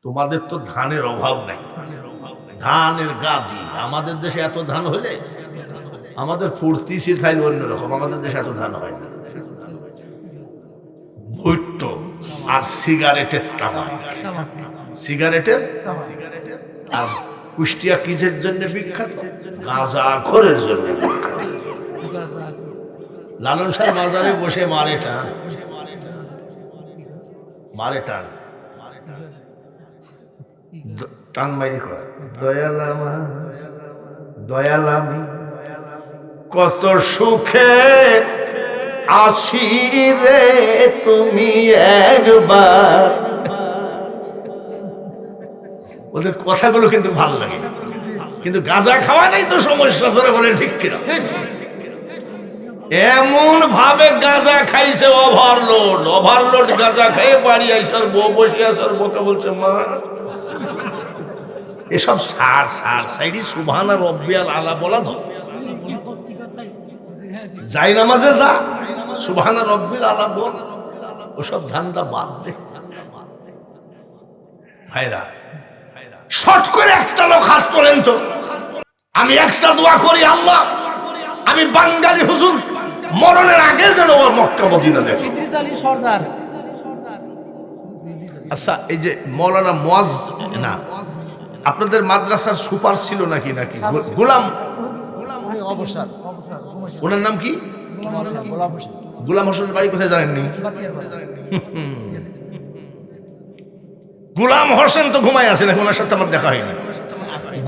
তোমাদের তো ধানের অভাব নাই, ধানের গাদি। আমাদের দেশে এত ধান হলে আমাদের ফুর্তি শিখাইল অন্যরকম, আমাদের দেশে এত ধান হয় না। ভুট্টো আর সিগারেটের তামাক, সিগারেটের আর কুষ্টিয়া কিসের জন্য বিখ্যাত? গাঁজা খোরের জন্য বিখ্যাত। লালন শাহ বাজারে বসে মারে টান, মারে টান, টান মারি করে দয়ালামা দয়ালামি কত সুখে আসি রে তুমি একবার। ওদের কথাগুলো কিন্তু ভালো লাগে, কিন্তু গাঁজা খাওয়া নেই তো সমস্যা। ধরে বলেন ঠিক কিনা? এমন ভাবে গাঁজা খাইছে, ওভারলোড ওভারলোড গাঁজা খাইয়ে বাড়ি আইসার বউ বসে আসার বউকে বলছে, মা এসব সার সার সাইডি সুবহান রব্বিয়াল আলা বলা তো যাই নামাজে যা সুবহান রব্বিল আলা বল, ওসব ধান্দা বাদ দে। ভাইরা শর্ট করে একটা লোক হাত তোলেন তো, আমি একটা দোয়া করি, আল্লাহ আমি বাঙালি হুজুর মরণের আগে যেন ওর মক্কা মদিনা দেখি। আচ্ছা, এই যে মৌলানা মুয়াজ না, আপনাদের মাদ্রাসার সুপার ছিল নাকি? নাকি গোলাম ওনার নাম কি? গোলাম হোসেন বাড়ি কোথায় জানেননি? গোলাম হোসেন তো ঘুমায় আছে নাকি? ওনার সাথে আমার দেখা হয়নি।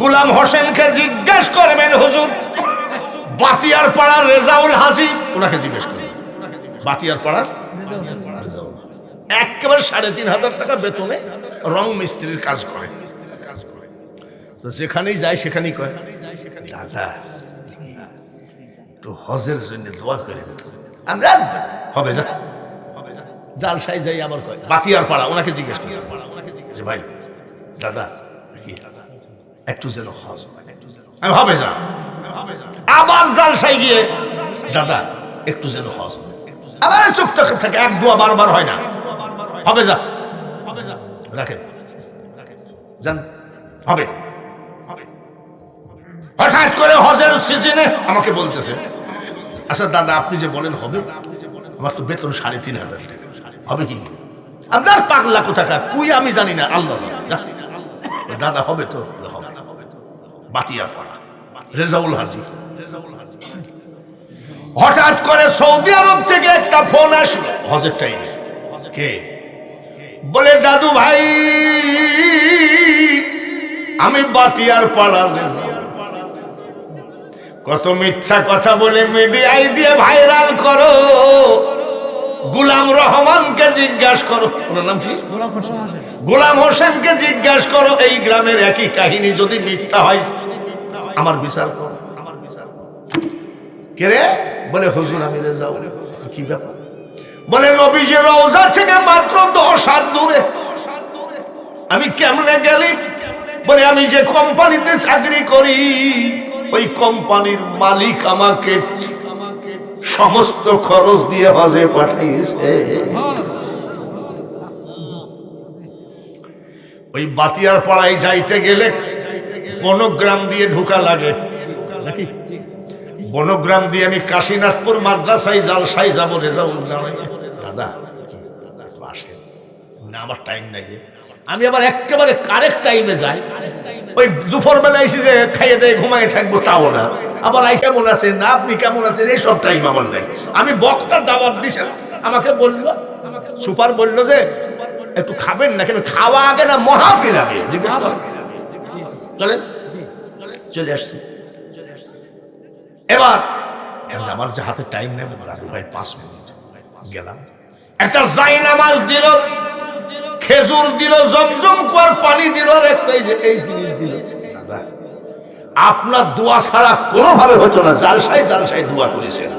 গোলাম হোসেনকে জিজ্ঞেস করবেন, হুজুর বাতিয়ার পাড়ার রেজাউল হাজি, ওনাকে জিজ্ঞেস করবেন। বাতিয়ার পাড়ার একেবারে ৩,৫০০ টাকা বেতনে রং মিস্ত্রির কাজ করে। যেখানেই যায় সেখানেই কয়, দাদা একটু হজের জন্য দোয়া করে। আমরা হবে যা জালসাই যাই, আবার কয় বাতিয়ার পাড়া, ওনাকে জিজ্ঞেস করি যে ভাই দাদা একটু যেন হজ হয়, আমি হবে যা। আবার জালসাই গিয়ে দাদা একটু যেন হজ হয়, আবার চুপ থাকে, এক দোয়া বারবার হয় না, হবে যা রাখেন যান, হবে। হঠাৎ করে হজের সিজনে আমাকে বলতেছে, আচ্ছা দাদা আপনি যে বলেন হবে, আমার তো বেতন ৩,৫০০ টাকা, হবে কি? আপনার পাগলা কোথাকার, তুই আমি জানি না, আল্লাহ জানে। দাদা হবে তো? হবে। বাতিয়ার পাড়া রেজাউল হাজি। হঠাৎ করে সৌদি আরব থেকে একটা ফোন আসলো হজের টাইমে। কে? বলে দাদু ভাই আমি বাতিয়ার পাড়ার রেজাউল। কত মিথ্যা কথা বলে মিডিয়ায় দিয়ে ভাইরাল করো। গোলাম রহমানকে জিজ্ঞাসা করো, ওনার নাম কি? গোলাম হোসেনকে জিজ্ঞাসা করো, এই গ্রামের একই কাহিনী যদি মিথ্যা হয় আমার বিচার করো। কে রে? বলে হুজুর আমি রেজাউল। কি ব্যাপার? বলে নবীজির রওজা থেকে মাত্র 10 হাত দূরে। আমি কেমনে গেলি? বলে আমি যে কোম্পানিতে চাকরি করি ওই কোম্পানির মালিক আমাকে সমস্ত খরচ দিয়ে হজে পাঠাইছে। ওই বাতিয়ার পাড়ায় যাইতে গেলে বনগ্রাম দিয়ে ঢোকা লাগে নাকি? বনগ্রাম দিয়ে আমি কাশীনাথপুর মাদ্রাসায় জালসাই যাবো। রেজাউল দাদা আসে না, আমার টাইম নাই যে। আমি আবার একেবারে কারেক্ট টাইমে যাই। ওই দুপুর বেলা এসে যে খাইয়ে দেয় ঘুমাই থাকবো তাও না, আবার আই কেমন আছেন না, আপনি কেমন আছেন, এইসব টাইম আমার নাই। আমি বক্তার দাওয়াত দিছে, আমাকে বললো সুপার, বললো যে একটু খাবেন না, কেন খাওয়া আগে না মহাপিল আগে জিজ্ঞেস কর। চলেন, চলে আসছি। এবার আমার যে হাতে টাইম নেই, দাদু ভাই 5 মিনিট গেলাম। একটা জাই নামাজ দিল, খেজুর দিল, জমজম কুয়ার পানি দিল, আর একটা এই জিনিস দিল। দাদা আপনার দোয়া ছাড়া কোনোভাবে হতো না, জালসাই জালসাই দোয়া করেছেন।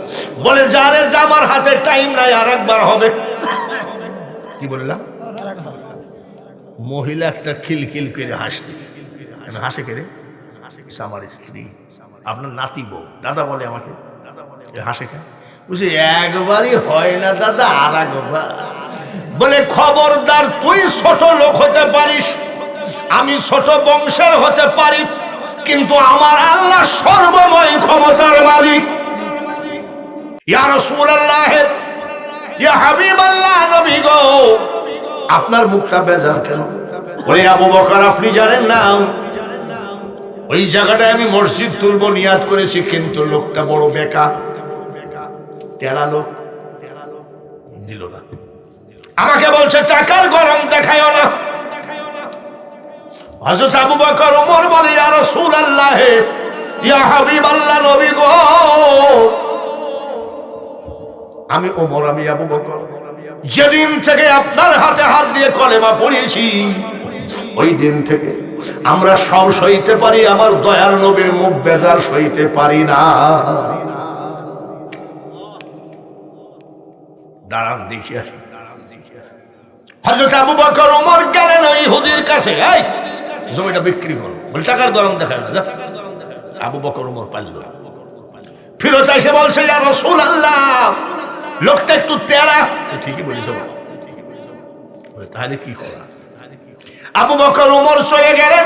বলে যারে যা আমার হাতে টাইম নাই, আর একবার হবে। কি বললাম? মহিলা একটা খিলখিল করে হাসতেছে। হাসে কে রে? আমার স্ত্রী, আপনার নাতি বউ। দাদা বলে আমাকে, হাসে কে? বুঝি একবারই হয় না দাদা, আর একবার। বলে খবরদার তুই ছোট লোক হতে পারিস, আমি ছোট বংশের হতে পারি, কিন্তু আমার আল্লাহ সর্বময় ক্ষমতার মালিক। ইয়া রাসূলুল্লাহ, ইয়া হাবিবাল্লাহ, নবী গো, আপনার মুখটা বেজার কেন? ওরে আবু বকর, আপনি জানেন না ওই জায়গাটায় আমি মসজিদ তুলবো নিয়াত করেছি, কিন্তু লোকটা বড় বেকার, তেরা লোক, দিল না। আমাকে বলছে টাকার গরম দেখায়ও না। হযরত আবু বকর ওমর বলে, ইয়া রাসূলুল্লাহ, ইয়া হাবিবাল্লাহ, নবী গো, আমি ওমর, আমি আবু বকর, যেদিন থেকে আপনার হাতে হাত দিয়ে কলেমা পড়িয়েছি, ওই দিন থেকে আমরা সব সইতে পারি, আমার দয়ার নবীর মুখ বেজার সইতে পারি না। দাঁড়ান দেখি আসি। হযরত আবু বকর ওমর গেলেন ওই ইহুদির কাছে, এই জমিটা বিক্রি করো, বলে টাকার গরম দেখায় না। আবু বকর ওমর পারল না, ফিরত এসে বলছে, ইয়া রাসূলুল্লাহ, লোকটা একটু তেড়া। ঠিকই বলিস, তাহলে কি করা? আবু বকর ওমর চলে গেলেন,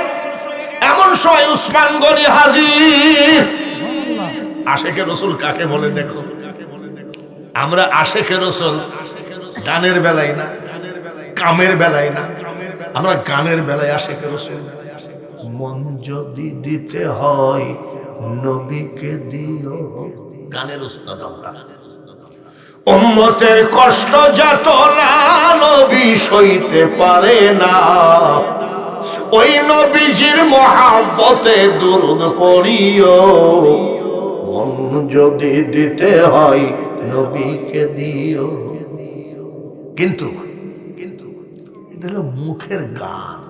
এমন সময় উসমান গনি হাজির। আশেকে রসুল কাকে বলে দেখো? আমরা আশেকে রসুল গানের বেলায় না, কামের বেলায় না, আমরা গানের বেলায় আশেকে রসুল। মন যদি দিতে হয় নবীকে দিও, গানের উস্তাদ আমরা। উম্মতের কষ্ট যত না নবী সইতে পারে না, ওই নবীজির মহাব্বতে দুরূদ পড়িও। মন যদি দিতে হয় নবীকে দিও। কিন্তু এটা হলো মুখের গান,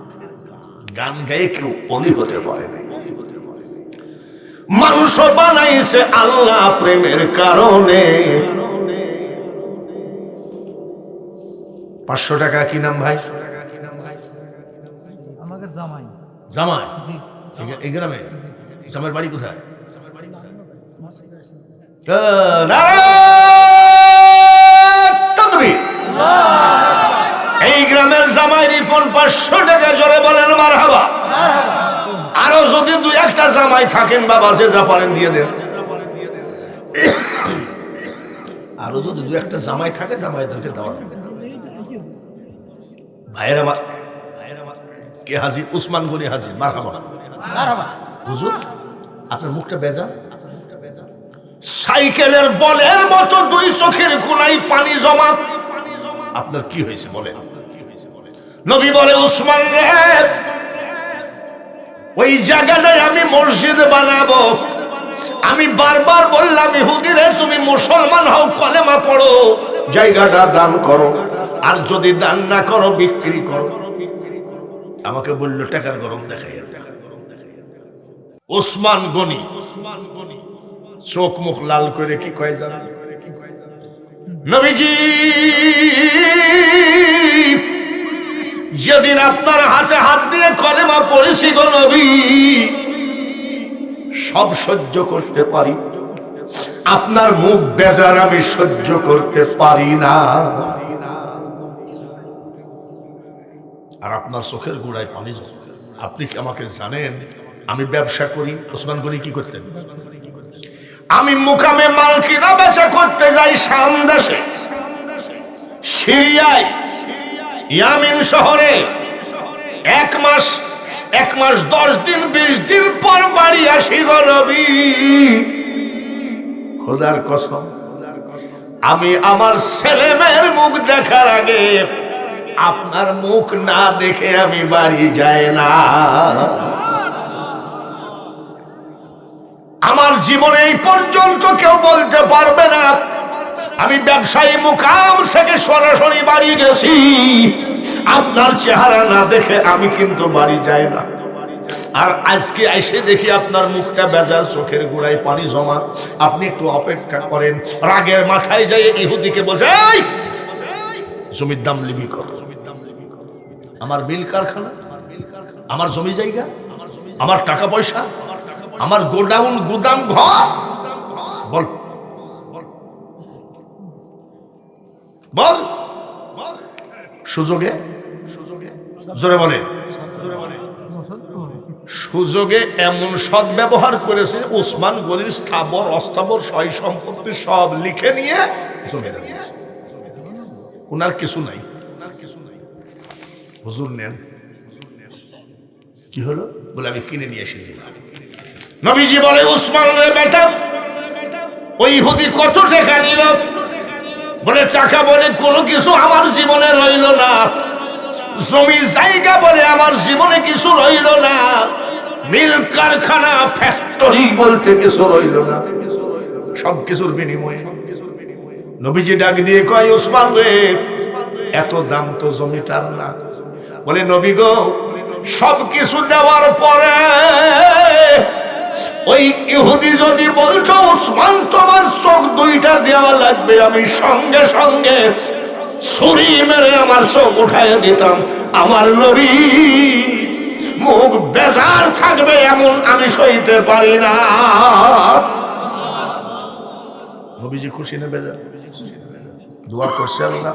গান গায়ে কেউ অলি হতে পারে না। মানুষ বানাইছে আল্লাহ প্রেমের কারণে। 500 টাকা কি নাম ভাই? আমাদের জামাই। জামাই? এই গ্রামে? জামাইয়ের বাড়ি কোথায়? এই গ্রামের জামাই রিপন 500 টাকা, জোরে বলেন মারহাবা। আরো যদি 2-1টা জামাই থাকেন বাবা, যে যা পারেন দিয়ে দেন। আরো যদি 2-1টা জামাই থাকে, জামাইদেরকে দেওয়া থাকে। ভাইয়ের আমার কে হাজির? উসমান গনি হাজির, মারহাবা। হুজুর, আপনার মুখটা বেজার। সাইকেলের বলের মতো 2 চোখের কোনায় পানি জমা। আপনার কি হয়েছে বলেন? নবী বলে, উসমান রে, ওই জায়গাটায় আমি মসজিদ বানাবো। আমি বারবার বললাম, ইহুদিরে তুমি মুসলমান হও, কলেমা পড়ো, জায়গাটা দান করো, আর যদি দান না করো বিক্রি করো। আমাকে বলল টাকার গরম দেখাই। উসমান গনি চোখ মুখ লাল করে কি কয় জানেন? নবীজি যেদিন আপনার হাতে হাত দিয়ে কলেমা পড়েছি গো নবী, সব সহ্য করতে পারি, আপনার মুখ বেজার আমি সহ্য করতে পারি না। আর আপনার চোখের গোড়ায় পানি জমে। আপনি কি আমাকে জানেন? আমি ব্যবসা করি। ওসমান গনি কি করতেন? আমি মুকামে মাল কিনা বেচা করতে যাই শাম দেশে, সিরিয়ায়, ইয়ামিন শহরে। 1 মাস 10 দিন 20 দিন পর বাড়ি আসি গো নবী। খোদার কসম, আমি আমার ছেলে মেয়ের মুখ দেখার আগে আপনার মুখ না দেখে আমি বাড়ি যাই না। আমার জীবনে এই পর্যন্ত কেউ বলতে পারবে না আমি ব্যবসায়ী মুকাম থেকে সরাসরি বাড়ি গেছি। আপনার চেহারা না দেখে আমি কিন্তু বাড়ি যাই না। আর আজকে এসে দেখি আপনার মুখটা বেজার, চোখের গোড়ায় পানি জমা। আপনি একটু অপেক্ষা করেন। রাগের মাথায় যাই ইহুদিকে বলছে, এই জমির দাম লিবি কর। আমার মিল কারখানা, আমার জমি জায়গা, আমার টাকা পয়সা, আমার গোডাউন গুদাম ঘর, বল বল। সুযোগে জোরে বলে সুযোগে এমন সৎ ব্যবহার করেছে, ওসমান গনির স্থাবর অস্থাবর সয় সম্পত্তি সব লিখে নিয়ে জমে রেখেছে। ওনার কিছু নাই, হুজুর নেন। কি হলো বলে আমি কিনে নিয়ে এসে দিলাম। নবীজি বলে, ওসমান রে বেটা, ওই ইহুদি কত টাকা নিল? বলে টাকা বলে কোনো কিছু আমার জীবনে রইল না, জমি জায়গা বলে আমার জীবনে কিছু রইল না, মিল কারখানা ফ্যাক্টরি বলতে কিছু রইল না, সব কিছুর বিনিময়ে। নবীজি ডাক দিয়ে কয়, ওসমান রে, এত দাম তো জমিটার না। বলে, নবী গো, সব কিছু দেওয়ার পরে ওই ইহুদি যদি বলতো, ওসমান তোমার চোখ দুইটা দেওয়া লাগবে, আমি সঙ্গে সঙ্গে ছুরি মেরে আমার চোখ উঠায় দিতাম। আমার নবী মুখ বেজার থাকবে এমন আমি সইতে পারি না। নবীজি খুশি না বেজার? দোয়া করছে আল্লাহ,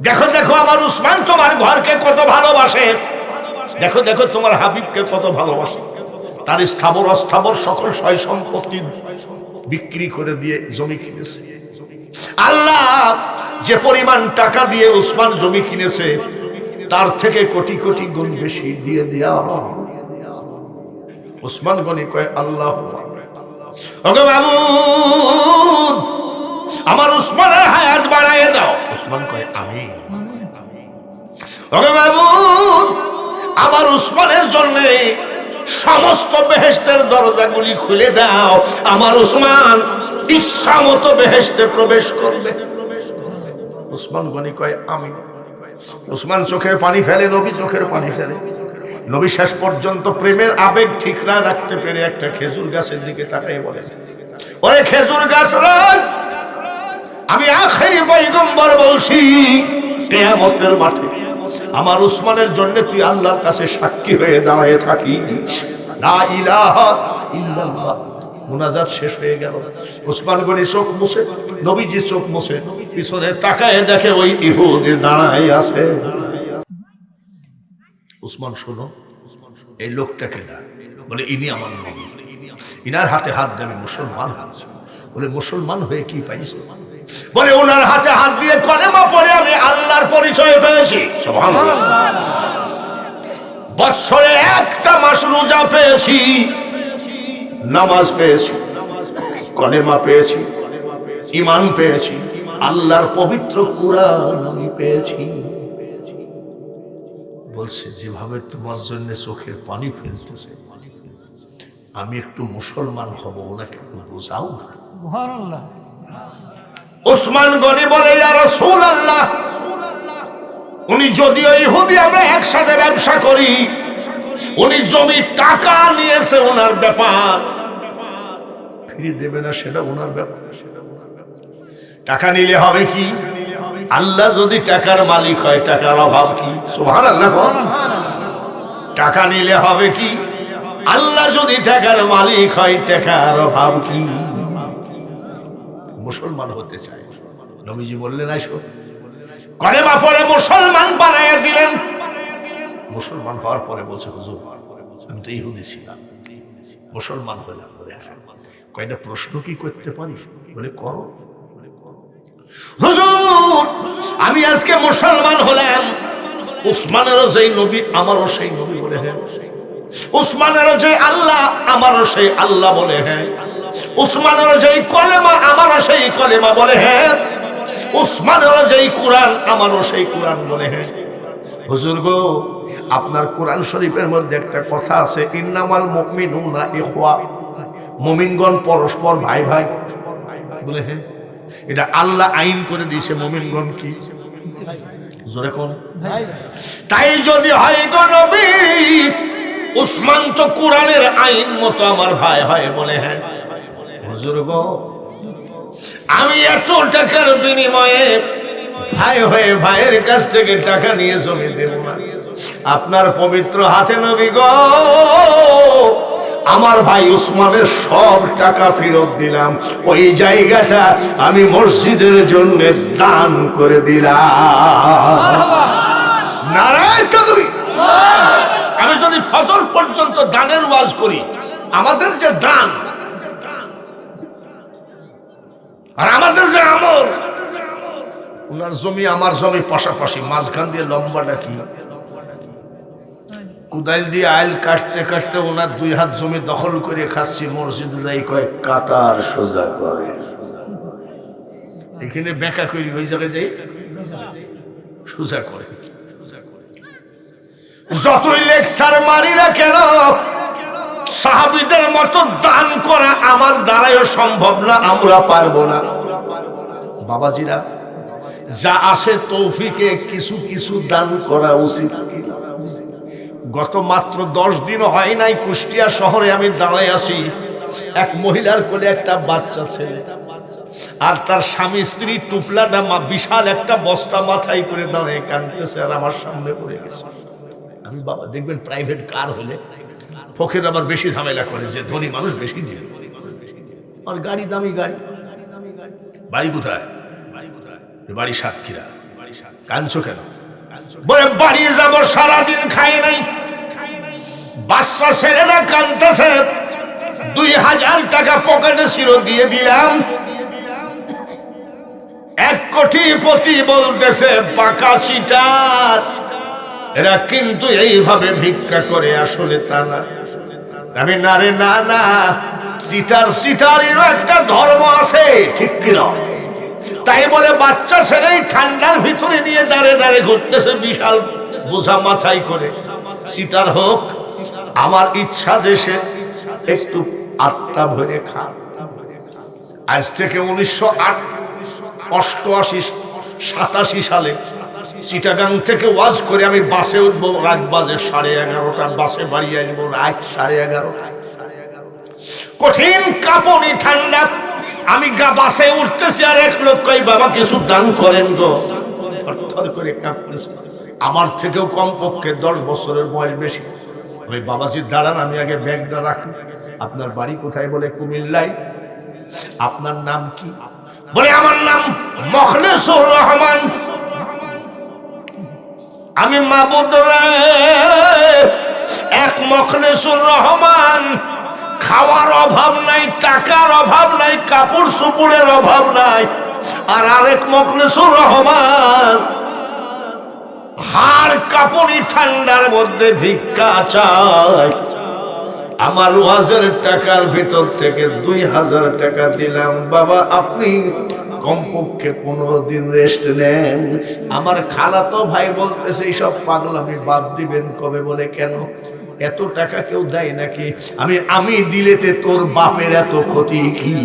দেখো দেখো আমার উসমান তোমার ঘরকে কত ভালোবাসে, দেখো দেখো তোমার হাবিবকে কত ভালোবাসে। তার স্থাবর অস্থাবর সকল সয় সম্পত্তি বিক্রি করে দিয়ে জমি কিনেছে। আল্লাহ যে পরিমাণ টাকা দিয়ে উসমান জমি কিনেছে, তার থেকে কোটি কোটি গুণ বেশি দিয়ে দেয়া। উসমান গনি কয়, আল্লাহ ওগো মাবুদ, আমার উসমানের হায়াত বাড়ায় দাও। উসমান কয়, আমিন। ওগো মাবুদ, আমার উসমানের জন্য সমস্ত বেহেশতের দরজাগুলি খুলে দাও, আমার উসমান ইচ্ছা মতো বেহেশতে প্রবেশ করবে। উসমান গনি কয়, আমিন। উসমান চোখের পানি ফেলে, নবী চোখের পানি ফেলে। নবী শেষ পর্যন্ত প্রেমের আবেগ ঠিক না রাখতে পেরে একটা খেজুর গাছের দিকে তাকায় বলে, ওরে খেজুর গাছ রে, আমি আখেরি পয়গম্বর বলছি, কিয়ামতের মাঠে আমার উসমানের জন্য তুই আল্লাহর কাছে সাক্ষী হয়ে দাঁড়িয়ে থাকিস। লা ইলাহা ইল্লাল্লাহ। মুনাজাত শেষ হয়ে গেল। উসমান গনি চোখ মুছে, নবীজি চোখ মুছে, পিছনে তাকায় দেখে ওই ইহুদি দাঁড়ায় আছে। উসমান শোনো, এই লোকটাকে না, বলে ইনি আমার নবী, ইনার হাতে হাত দেবে, মুসলমান হয়েছে। বলে মুসলমান হয়ে কি পাইছে? বলে ওনার হাতে হাত দিয়ে কলেমা পড়ে আমি আল্লাহর পরিচয় পেয়েছি। সুবহানাল্লাহ। বৎসরে একটা মাস রোজা পেয়েছি, নামাজ পেয়েছি, কলেমা পেয়েছি, ঈমান পেয়েছি, আল্লাহর পবিত্র কুরআন আমি পেয়েছি। বলছে, যেভাবে তোমার জন্য চোখের পানি ফেলতেছে, আমি একটু মুসলমান হব, ওনাকে একটু বোঝাও না। সুবহানাল্লাহ। উসমান গনি বলে, ইয়া রাসূলুল্লাহ, উনি যদিও ইহুদি, আমরা একসাথে ব্যবসা করি, উনি জমি টাকা নিয়েছে, ওনার ব্যাপার, ফিরে দেবে না সেটা ওনার ব্যাপার। টাকা নিলে হবে কি? আল্লাহ যদি টাকার মালিক হয়, টাকার অভাব কি? সুবহানাল্লাহ। টাকা নিলে হবে কি? আল্লাহ যদি টাকার মালিক হয়, টাকার অভাব কি? মুসলমান হতে চায়, নবীজি বললেন আসো। কলেমা পড়ে মুসলমান বানায় দিলেন। মুসলমান হওয়ার পরে বলছে, হুজুর আমি তো ইহুদি ছিলাম, মুসলমান হলাম। বলে কয়টা প্রশ্ন কি করতে পারি? বলে করো। হুজুর আমি আজকে মুসলমান হলাম, উসমানেরও যেই নবী আমারও সেই নবী। বলে হ্যাঁ। উসমানেরও যে আল্লাহ আমারও সেই আল্লাহ। বলে হ্যাঁ। উসমানেরও যেই কলেমা আমারও সেই কলেমা। বলে হ্যাঁ। উসমানেরও যেই কুরআন আমারও সেই কুরআন। বলে হ্যাঁ। হুজুর গো, আপনার কোরআন শরীফের মধ্যে একটা কথা আছে, ইন্নামাল মুমিনুনা ইখওয়া, মুমিনগণ পরস্পর ভাই ভাই। বলে হ্যাঁ। এটা আল্লাহ আইন করে দিয়েছে, মুমিনগণ কি জোরে কোন ভাই। তাই যদি হয় গো নবী, উসমান তো কোরআনের আইন মতো আমার ভাই হয়। বলে হ্যাঁ। হুজুর গো, আমি এত টাকার বিনিময়ে ভাই হয়ে ভাইয়ের কাছ থেকে টাকা নিয়ে জমি দেব না। আপনার পবিত্র হাতে নবী গো, আমার ভাই উসমানের সব টাকা ফেরত দিলাম, ওই জায়গাটা আমি মসজিদের জন্য দান করে দিলাম। নারায়ণ চৌধুরী, আমি যদি ফজর দানের ওয়াজ করি, আমাদের যে দান আর আমাদের যে আমল, ওনার জমি আমার জমি পাশাপাশি, মাঝখান দিয়ে লম্বাটা কি, কুদাইল দিয়ে আইল কাটতে কাটতে ওনার 2 হাত জমি দখল করে খাচ্ছি, মসজিদে যাই কয়েক কাতার সোজা করে, এখানে বেঁকা করি, ওই জায়গায় যাই সোজা করে। যতই লেকচার মারি না কেন, সাহাবীদের মতো দান করা আমার দ্বারাও সম্ভব না, আমরা পারবো না। বাবাজিরা, যা আসে তৌফিকে কিছু কিছু দান করা উচিত। গত মাত্র 10 দিন হয় নাই, কুষ্টিয়া শহরে আমি দাঁড়ায় আছি, এক মহিলার কোলে একটা বাচ্চা ছেলে, আর তার স্বামী স্ত্রী টুপলাটা বিশাল একটা বস্তা মাথায় করে দাঁড়িয়ে কাঁদতেছে, আর আমার সামনে পড়ে গেছে। আমি বাবা দেখবেন প্রাইভেট কার হলে ফকির আবার বেশি ঝামেলা করে, যে ধনী মানুষ বেশি দিবে, আর গাড়ি দামি গাড়ি। বাড়ি কোথায়? বাড়ি সাতক্ষীরা। কাঁদছো কেন? বলে বাড়ি যাবো, সারাদিন খাই নাই। বাচ্চা ছেলেরা কাঁদতেছে, 2000 টাকা পকেটে ছিল, দিয়ে দিলাম। 1 কোটিপতি বলতেছে পাকা চিটার, এরা কিন্তু এইভাবে ভিক্ষা করে, আসলে তা না। আমি না রে, না না, চিটারেরও একটা ধর্ম আছে, ঠিক কিনা? তাই বলে বাচ্চা ছেলেই ঠান্ডার ভিতরে নিয়ে দাঁড়ে দাঁড়ে ঘুরতেছে, বিশাল বোঝা মাথায় করে। চিটার হোক, আমার ইচ্ছা যে সে একটু আত্মা ভরে খা। আজ থেকে 1988-87 সালে চিটাগাং থেকে ওয়াজ করে আমি বাসে উঠবো, রাত বাজে 11:30, বাসে বাড়ি আসবো রাত 11:30। কঠিন কাঁপনি, ঠান্ডা। আমি বাসে উঠতেছি, আর এক লোক কই বাবা কিছু দান করেন গো, থরথর করে কাঁপতেছে। আমার থেকেও কমপক্ষে 10 বছরের বয়স বেশি। ওই বাবাজি দাঁড়ান, আমি আগে ব্যাগটা রাখি। আপনার বাড়ি কোথায়? বলে কুমিল্লায়। আপনার নাম কি? বলে আমার নাম মখলেসুর রহমান। আমি মাবুদ রে, এক মখলেসুর রহমান, খাওয়ার অভাব নাই, টাকার অভাব নাই, কাপড় চোপড়ের অভাব নাই। আর আরেক মখলেসুর রহমান হাড় কাঁপুনি ঠান্ডার মধ্যে ভিক্ষা চায়। আমার ওয়াজের টাকার ভিতর থেকে 2000 টাকা দিলাম। বাবা আপনি কমপক্ষে 15 দিন রেস্ট নেন। আমার খালাতো ভাই বলতেছে এইসব পাগলামি বাদ দিবেন কবে? বলে কেন, এত টাকা কেউ দেয় নাকি? আমি দিলেতে তোর বাপের এত ক্ষতি কি?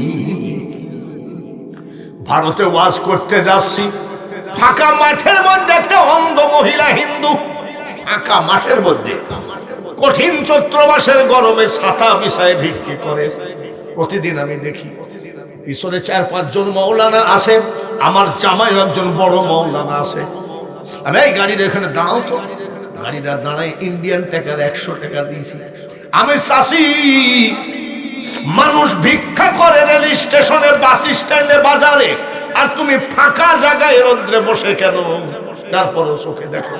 ভারতে ওয়াজ করতে যাচ্ছি, ফাঁকা মাঠের মধ্যে একটা অন্ধ মহিলা হিন্দু, ফাঁকা মাঠের মধ্যে কঠিন চৈত্র মাসের গরমে ছাতা বিছায় ভিক্ষে করে। প্রতিদিন আমি দেখি পিছনে 4-5 জন মৌলানা আছে, আমার জামাই একজন বড় মৌলানা আছে। আমি এই গাড়ির এখানে দাঁড়াও তো, গাড়িটা দাঁড়ায়, ইন্ডিয়ান টাকার 100 টাকা দিয়েছি। আমি চাষি, মানুষ ভিক্ষা করে রেল স্টেশনে, বাস স্ট্যান্ডে, বাজারে, আর তুমি ফাঁকা জায়গায় রোদ্রে বসে কেন? তারপরও চোখে দেখো।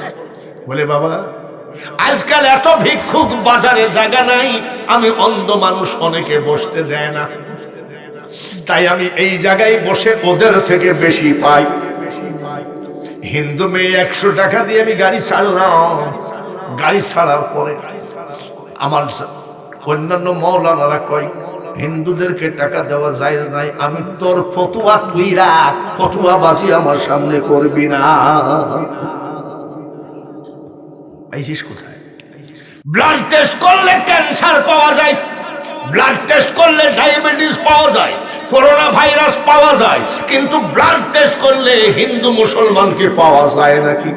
বলে বাবা আজকাল এত ভিক্ষুক, বাজারে জায়গা নাই, আমি অন্ধ মানুষ, অনেকে বসতে দেয় না, তাই আমি এই জায়গায় বসে ওদের থেকে বেশি পাই। হিন্দু মেয়ে 100 টাকা দিয়ে আমি গাড়ি ছাড়লাম। গাড়ি ছাড়ার পরে আমার অন্যান্য মৌলানারা কয় হিন্দুদেরকে টাকা দেওয়া যায় নাই। আমি তোর ফতুয়া তুই রাখ, ফতুয়া বাজি আমার সামনে করবি না। আইসিস কোথায়? ব্লাড টেস্ট করলে ক্যান্সার পাওয়া যায়, ব্লাড টেস্ট করলে ডায়াবেটিস পাওয়া যায়, করোনা ভাইরাস পাওয়া যায়, কিন্তু ব্লাড টেস্ট করলে হিন্দু মুসলমানকে পাওয়া যায় নাকি?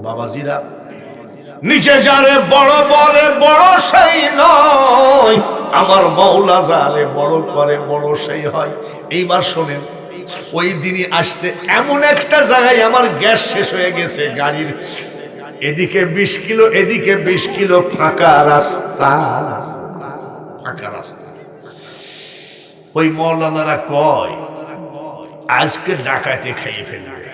বাবাজিরা, নিচে যারে বড় বলে বড় সেই নয়, আমার মৌলা যারে বড় করে বড় সেই হয়। এইবার শোনেন, ওই দিনই আসতে এমন একটা জায়গায় আমার গ্যাস শেষ হয়ে গেছে, গাড়ির এদিকে 20 কিলো, এদিকে 20 কিলো, ফাঁকা রাস্তা, ফাঁকা রাস্তা। ওই মৌলানারা কয় আজকে ডাকাতে খাইয়ে ফেলবে।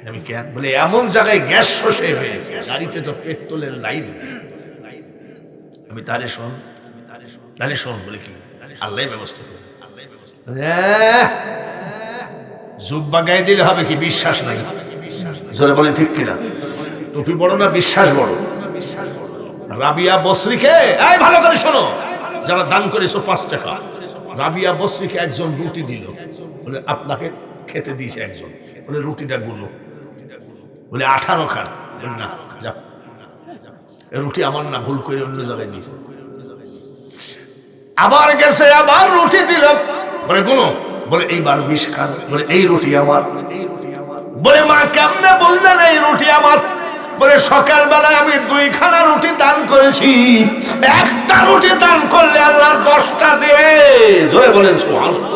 আমি কেন? বলে এমন জায়গায় গ্যাস শোষে হয়েছে, গাড়িতে তো পেট্রোলের লাইন। আমি তাহলে শোন, তাহলে শোন বলে কি আল্লাহ ব্যবস্থা করে। জুব্বা গায়ে দিলে হবে কি? বিশ্বাস নাই। জোরে বলেন ঠিক কিনা? টুপি বড় না বিশ্বাস বড়? রাবিয়া বসরিকে, এই ভালো করে শোনো, যারা দান করেছো 5 টাকা, রাবিয়া বসরিকে একজন রুটি দিল, বলে আপনাকে খেতে দিয়েছে একজন, বলে রুটিটা গুলো, বলে 18 খান, বলে না যা, রুটি আমার না, ভুল করে অন্য জায়গায় দিয়েছে। আবার গেছে, আবার রুটি দিল, বলে গুলো, বলে এইবার 20 খান, বলে এই রুটি আমার। বলে মা কেমনে বললেন এই রুটি আমার? বলে সকালবেলায় আমি 2 খানা রুটি দান করেছি, একটা রুটি দান করলে আল্লাহ 10টা দেবে। জোরে বলেন সুবহানাল্লাহ।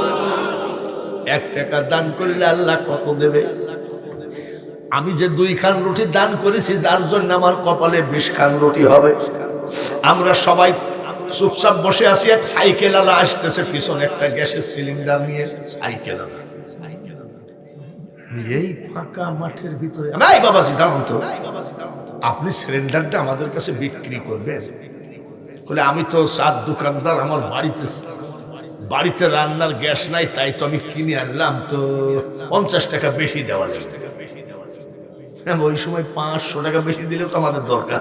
1 টাকা দান করলে আল্লাহ কত দেবে? আমি যে 2 খান রুটি দান করেছি, যার জন্য আমার কপালে 20 খান রুটি হবে। আমরা সবাই চুপচাপ বসে আছি, এক সাইকেল আলা আসতেছে পিছনে একটা গ্যাসের সিলিন্ডার নিয়ে। সাইকেল আলা এই ফাঁকা মাঠের ভিতরে, নাই বাবাজি দাঁড়ান তো, আপনি সিলিন্ডারটা আমাদের কাছে বিক্রি করবেন? বলে আমি তো 4 দোকানদার, আমার বাড়িতে রান্নার গ্যাস নাই, তাই তো আমি কিনে আনলাম, তো 50 টাকা বেশি দেওয়া যায়। ওই সময় 500 টাকা বেশি দিলেও তো আমাদের দরকার,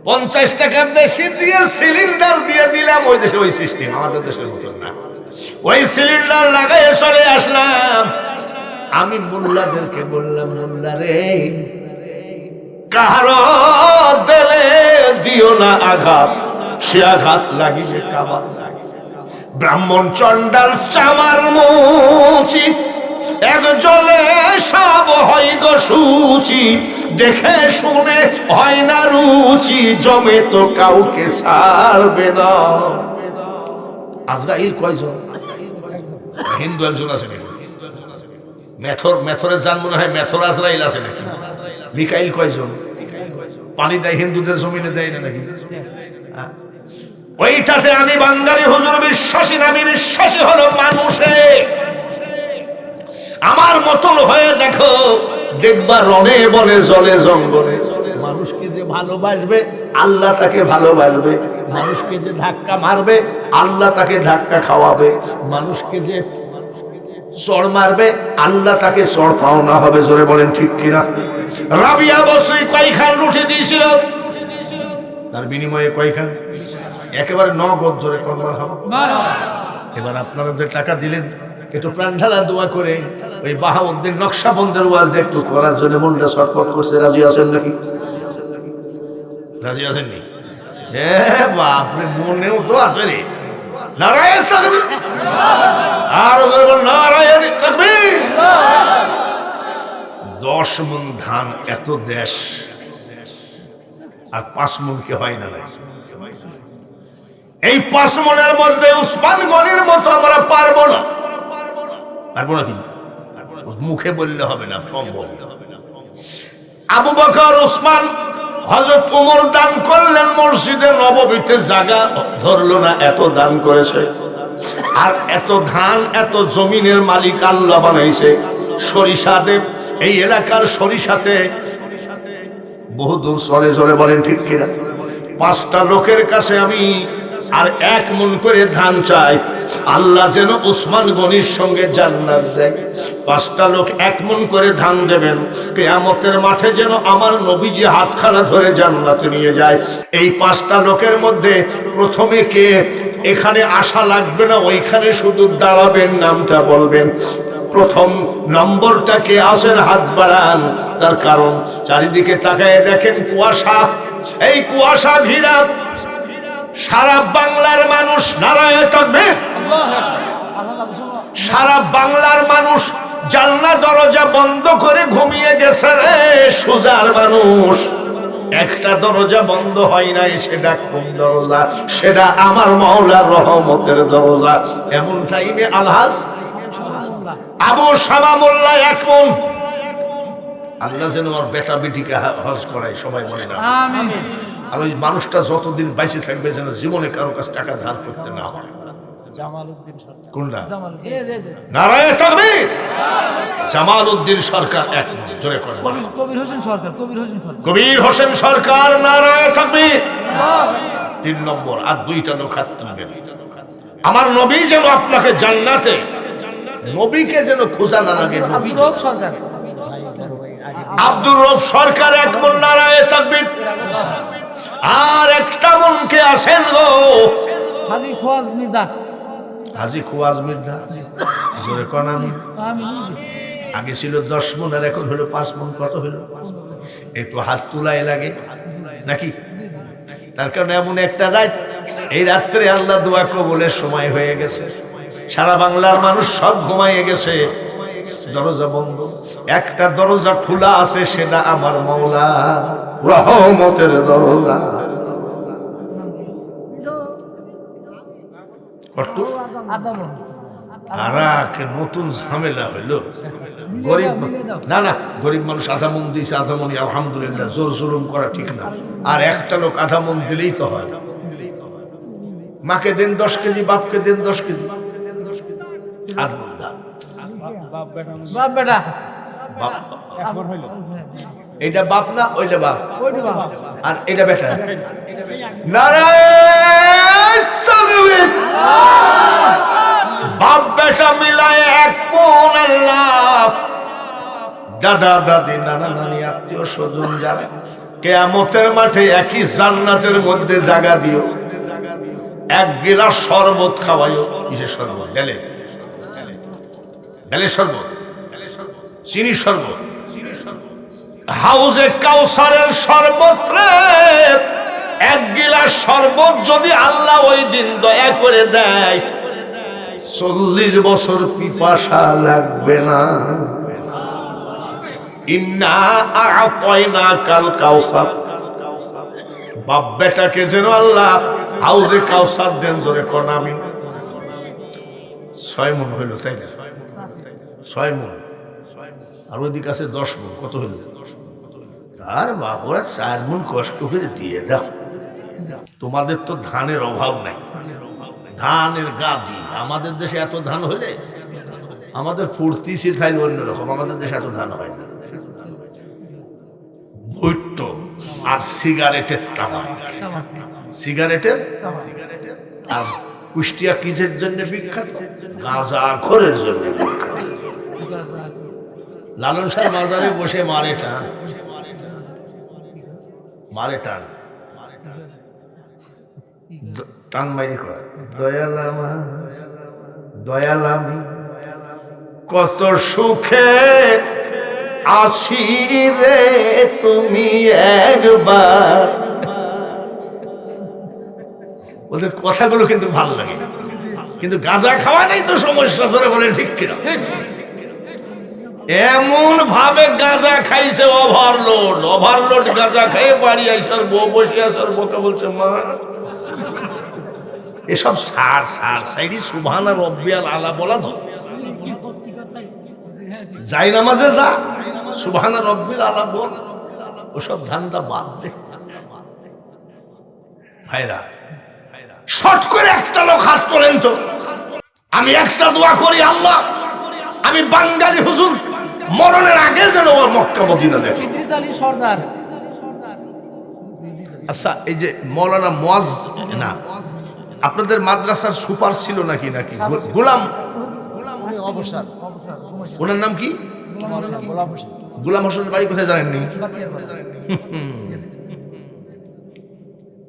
50 টাকা বেশি দিয়ে সিলিন্ডার দিয়ে দিলাম। ওই দেশে ওই সিস্টেম, আমাদের দেশের মতন না। ওই সিলিন্ডার লাগাই চলে আসলাম। আমি মোল্লাদেরকে বললাম, মোল্লা রে, কারো দিলে দিও না আঘাত, সে আঘাত লাগিবে কাবার। ব্রাহ্মণ চন্ডাল চামার মুচি, এক জলে সব হয় গো সুচি, দেখে শুনে হয় না রুচি, জমে তো কাউকে ছাড়বে না। আজরাইল কয়জন? হিন্দু একজন আছে নাকি? মেথরে যান মনে হয়, মেথর আজরাইল আছে নাকি? মিকাইল কয়জন? পানি দেয় হিন্দুদের জমিনে, দেয় না নাকি? ওইটাতে আমি বাঙালি হুজুর বিশ্বাসী না, আমি বিশ্বাসী হলো মানুষে। আমার মতন হয়ে দেখো, দেখবা রনে বনে জলে জঙ্গলে মানুষকে যে ভালোবাসবে আল্লাহ তাকে ভালোবাসবে, মানুষকে যে ধাক্কা মারবে আল্লাহ তাকে ধাক্কা খাওয়াবে, মানুষকে যে চড় মারবে আল্লাহ তাকে চড় পাওনা হবে। জোরে বলেন ঠিক কিনা? রাবিয়া বসরি কয়খান রুটি দিয়েছিল, তার বিনিময়ে কয়খান? একেবারে নগদ। জোরে কন্যা খাওয়া। এবার আপনারা যে টাকা দিলেন, একটু প্রাণ ঢালা দোয়া করে ওই বাহাউদ্দিন নকশবন্দের ওয়াজটা একটু করার জন্য মনটা ছটফট করছে। রাজি আছেন নাকি? রাজি আছেন নি? বাপরে, মনেও তো আছে রে। নারায়ণ তাকবীর, আর নারায়ণ তাকবীর। 10 মণ ধান, এত দেশ, আর 5 মণ কি হয় না? এই 5 মণের মধ্যে উসমান গনির মতো আমরা পারবো না। পারবো নাকি? মুখে বললে হবে না, সম্ভব। আবু বকর, ওসমান, হযরত ওমর দান করলেন, মসজিদে নববীতে জায়গা ধরলো না, এত দান করেছে। আর এত ধান, এত জমিনের মালিক আল্লাহ বানাইছে। সরিষা দেব, এই এলাকার সরিষাতে বহুদূর চলে। জোরে বলেন ঠিক কিনা? 5টা লোকের কাছে আমি আর 1 মণ করে ধান চাই, আল্লাহ যেন ওসমান গনির সঙ্গে জান্নাত দেয়। 5টা লোক 1 মণ করে ধান দেবেন, কিয়ামতের মাঠে যেন আমার নবীজি হাতখানা ধরে জান্নাতে নিয়ে যায়। এই 5টা লোকের মধ্যে প্রথমে কে? এখানে আসা লাগবে না, ওইখানে শুধু দাঁড়াবেন, নামটা বলবেন। প্রথম নম্বরটা কে আছেন? হাত বাড়ান। তার কারণ চারিদিকে তাকায় দেখেন কুয়াশা, এই কুয়াশা ঘিরা সারা বাংলার মানুষ। নারায়ে তাকবীর। সারা বাংলার মানুষ জানলা দরজা বন্ধ করে ঘুমিয়ে গেছে রে। সুজার মানুষ, একটা দরজা বন্ধ হয় নাই। সেটা কোন দরজা? সেটা আমার মাওলার রহমতের দরজা। এমন টাইমে আলহাজ আবু শামা মোল্লা 1 মণ, আল্লাহ যেন ওর বেটা বেটিকে হজ করায়, সবাই বলে না আমিন। আর ওই মানুষটা যতদিন বেঁচে থাকবে যেন জীবনে কারো কাছে টাকা ধার করতে না হয়। জামালউদ্দিন সরকার। কোনটা? নারায়ে তাকবীর। জামালউদ্দিন সরকার 1 মণ। জোরে করে কবির হোসেন সরকার। কবির হোসেন সরকার। নারায়ে তাকবীর। 3 নম্বর, আর 2টা লোক হাত তুলবেন। আমার নবী যেন আপনাকে জান্নাতে, নবীকে যেন খোঁজা না লাগে। আব্দুর রব সরকার, এক মন নারায়ে তাকবীর। আর একটা মনকে আছেন গো হাজী খোয়াজ মির্জা। হাজী খোয়াজ মির্জা, জোরে কোন আমিন। আগে ছিল 10 মন, আর এখন হলো 5 মন। কত হলো? একটু হাত তুলাই লাগে নাকি? তার কারণে এমন একটা রাত, এই রাত্রে আল্লাহ দোয়া কবুলের সময় হয়ে গেছে। সারা বাংলার মানুষ সব ঘুমাইয়ে গেছে, দরজা বন্ধ। একটা দরজা খোলা আছে, সেটা আমার মাওলা রহমতের দরজা। কষ্ট আর নতুন ঝামেলা হইল। গরিব না না, গরিব মানুষ আধা মন দিয়েছে, আধা মনি আলহামদুলিল্লাহ। জোর জুলুম করা ঠিক না। আর একটা লোক আধা মন দিলেই তো হয়। মাকে দেন 10 কেজি, বাপকে দেন 10 কেজি। আধ মন দাম। বাপ বেটা এইটা বাপ না, ওইটা বাপ, আর এটা বেটা। নারায়ণ তাকবীর। বাপ বেটা মিলায় 1 মন। আল্লাহ, দাদা দাদি, নানা নানি, আত্মীয় স্বজন যারা, কিয়ামতের মাঠে একই জান্নাতের মধ্যে জায়গা দিও। 1 গিলাস শরবত খাওয়াইও। কিসের শরবত? বেলের শরবত, চিনি শরবত, হাউজে কাউসারের শরবত রে। 1 গিলাস শরবত যদি আল্লাহ ওই দিন দয়া করে দেয়, 40 বছর পিপাসা লাগবে না। ইন্না আ'তাইনাকাল কাউসার। বাপ বেটাকে যেন আল্লাহ হাউজে কাউসার দেন। জোরে কোন আমিন। 6 মন হইল, তাই না? 6 মন। আর ওইদিকে আছে 10 মন। কত হইল? আর বাপরা 4 মন কষ্ট করে দিয়ে দাও। তোমাদের তো ধানের অভাব নাই, ধানের গাদি। আমাদের দেশে এত ধান হইলে আমাদের ফুর্তি ছিল খাইলে অন্যরকম। আমাদের দেশে এত ধান হয় না। ভুট্টো আর সিগারেটের তামাক, সিগারেটের। আর কুষ্টিয়া কিসের জন্য বিখ্যাত? গাঁজা খোরের জন্য বিখ্যাত। লালন শাহ মাজারে বসে মারে টান, মারে টান, টান মারি করে। দয়ালামা দয়ালামি কত সুখে আছি রে, তুমি একবার। ওদের কথাগুলো কিন্তু ভালো লাগে, কিন্তু গাঁজা খাওয়া নেই তো সমস্যা। ধরে বলেন ঠিক কিনা? এমন ভাবে গাঁজা খাইছে, ওভারলোড ওভারলোড গাঁজা খেয়ে বাড়ি আইসার বউ বসে আসার বউকে বলছে, মা এসব সার সার সাইডি সুবহানা রব্বিয়াল আলা বলা তো। যাই নামাজে যা, সুবহানা রব্বিল আলা বল, ওসব ধান্দা বাদ দে ভাইরা। শর্ট করে একটা লোক হাত তোলেন তো। আমি একটা দোয়া করি, আল্লাহ আমি বাঙালি হুজুর মরণের আগে যেন ওর মক্কা মদিনা দেখি। আচ্ছা, এই যে মৌলানা মুয়াজ, না আপনাদের মাদ্রাসার সুপার ছিল নাকি? নাকি গোলাম, ওনার নাম কি? গোলাম হোসেনের বাড়ি কোথায় জানেননি?